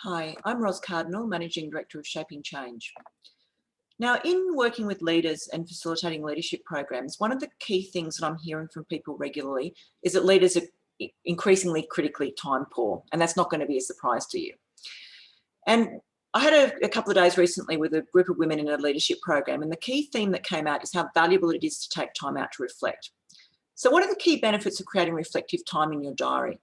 Hi, I'm Ros Cardinal, Managing Director of Shaping Change. Now, in working with leaders and facilitating leadership programs, one of the key things that I'm hearing from people regularly is that leaders are increasingly critically time poor, and that's not going to be a surprise to you. And I had a couple of days recently with a group of women in a leadership program, and the key theme that came out is how valuable it is to take time out to reflect. So what are the key benefits of creating reflective time in your diary?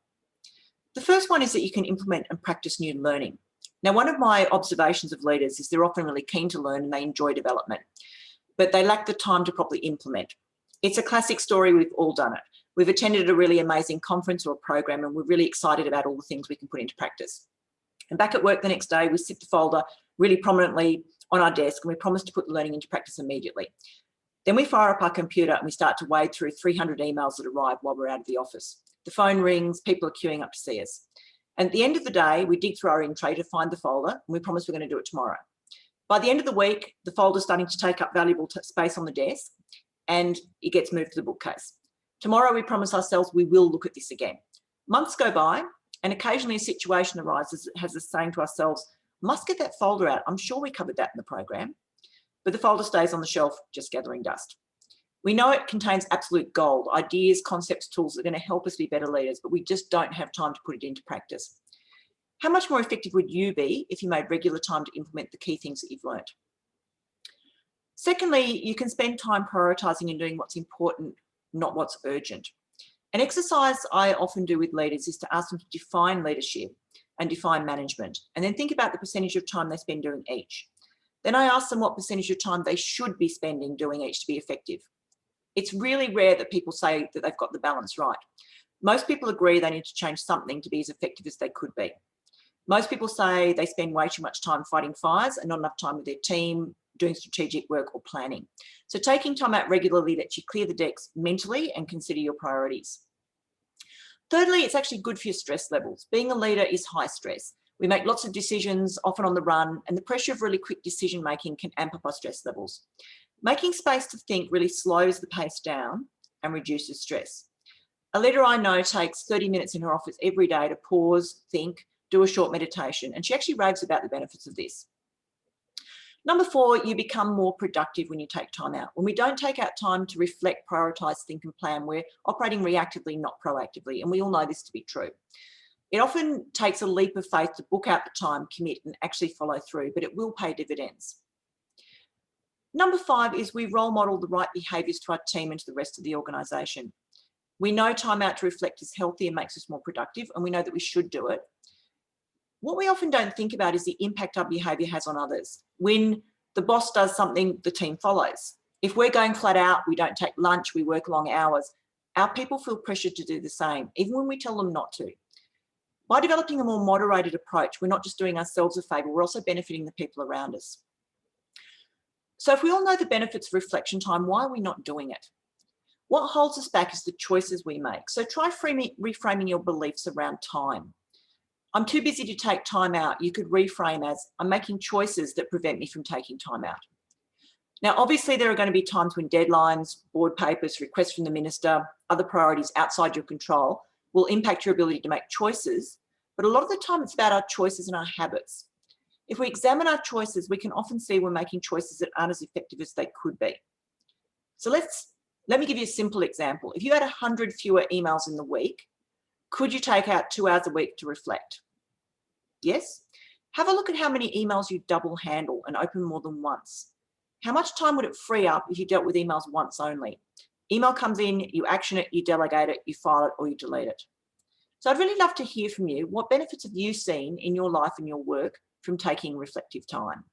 The first one is that you can implement and practice new learning. Now, one of my observations of leaders is they're often really keen to learn and they enjoy development, but they lack the time to properly implement. It's a classic story, we've all done it. We've attended a really amazing conference or a program and we're really excited about all the things we can put into practice. And back at work the next day, we sit the folder really prominently on our desk and we promise to put the learning into practice immediately. Then we fire up our computer and we start to wade through 300 emails that arrive while we're out of the office. The phone rings, people are queuing up to see us. And at the end of the day, we dig through our in tray to find the folder and we promise we're going to do it tomorrow. By the end of the week, the folder's starting to take up valuable space on the desk and it gets moved to the bookcase. Tomorrow, we promise ourselves we will look at this again. Months go by and occasionally a situation arises that has us saying to ourselves, must get that folder out. I'm sure we covered that in the program, but the folder stays on the shelf just gathering dust. We know it contains absolute gold, ideas, concepts, tools that are going to help us be better leaders, but we just don't have time to put it into practice. How much more effective would you be if you made regular time to implement the key things that you've learned? Secondly, you can spend time prioritising and doing what's important, not what's urgent. An exercise I often do with leaders is to ask them to define leadership and define management, and then think about the percentage of time they spend doing each. Then I ask them what percentage of time they should be spending doing each to be effective. It's really rare that people say that they've got the balance right. Most people agree they need to change something to be as effective as they could be. Most people say they spend way too much time fighting fires and not enough time with their team, doing strategic work or planning. So taking time out regularly lets you clear the decks mentally and consider your priorities. Thirdly, it's actually good for your stress levels. Being a leader is high stress. We make lots of decisions, often on the run, and the pressure of really quick decision making can amp up our stress levels. Making space to think really slows the pace down and reduces stress. A leader I know takes 30 minutes in her office every day to pause, think, do a short meditation, and she actually raves about the benefits of this. Number 4, you become more productive when you take time out. When we don't take out time to reflect, prioritise, think and plan, we're operating reactively, not proactively, and we all know this to be true. It often takes a leap of faith to book out the time, commit and actually follow through, but it will pay dividends. Number 5 is we role model the right behaviours to our team and to the rest of the organisation. We know time out to reflect is healthy and makes us more productive, and we know that we should do it. What we often don't think about is the impact our behaviour has on others. When the boss does something, the team follows. If we're going flat out, we don't take lunch, we work long hours, our people feel pressured to do the same, even when we tell them not to. By developing a more moderated approach, we're not just doing ourselves a favour, we're also benefiting the people around us. So if we all know the benefits of reflection time, why are we not doing it? What holds us back is the choices we make. So try reframing your beliefs around time. I'm too busy to take time out. You could reframe as, I'm making choices that prevent me from taking time out. Now, obviously there are going to be times when deadlines, board papers, requests from the minister, other priorities outside your control will impact your ability to make choices. But a lot of the time it's about our choices and our habits. If we examine our choices, we can often see we're making choices that aren't as effective as they could be. So let me give you a simple example. If you had 100 fewer emails in the week, could you take out 2 hours a week to reflect? Yes? Have a look at how many emails you double handle and open more than once. How much time would it free up if you dealt with emails once only? Email comes in, you action it, you delegate it, you file it, or you delete it. So I'd really love to hear from you. What benefits have you seen in your life and your work from taking reflective time?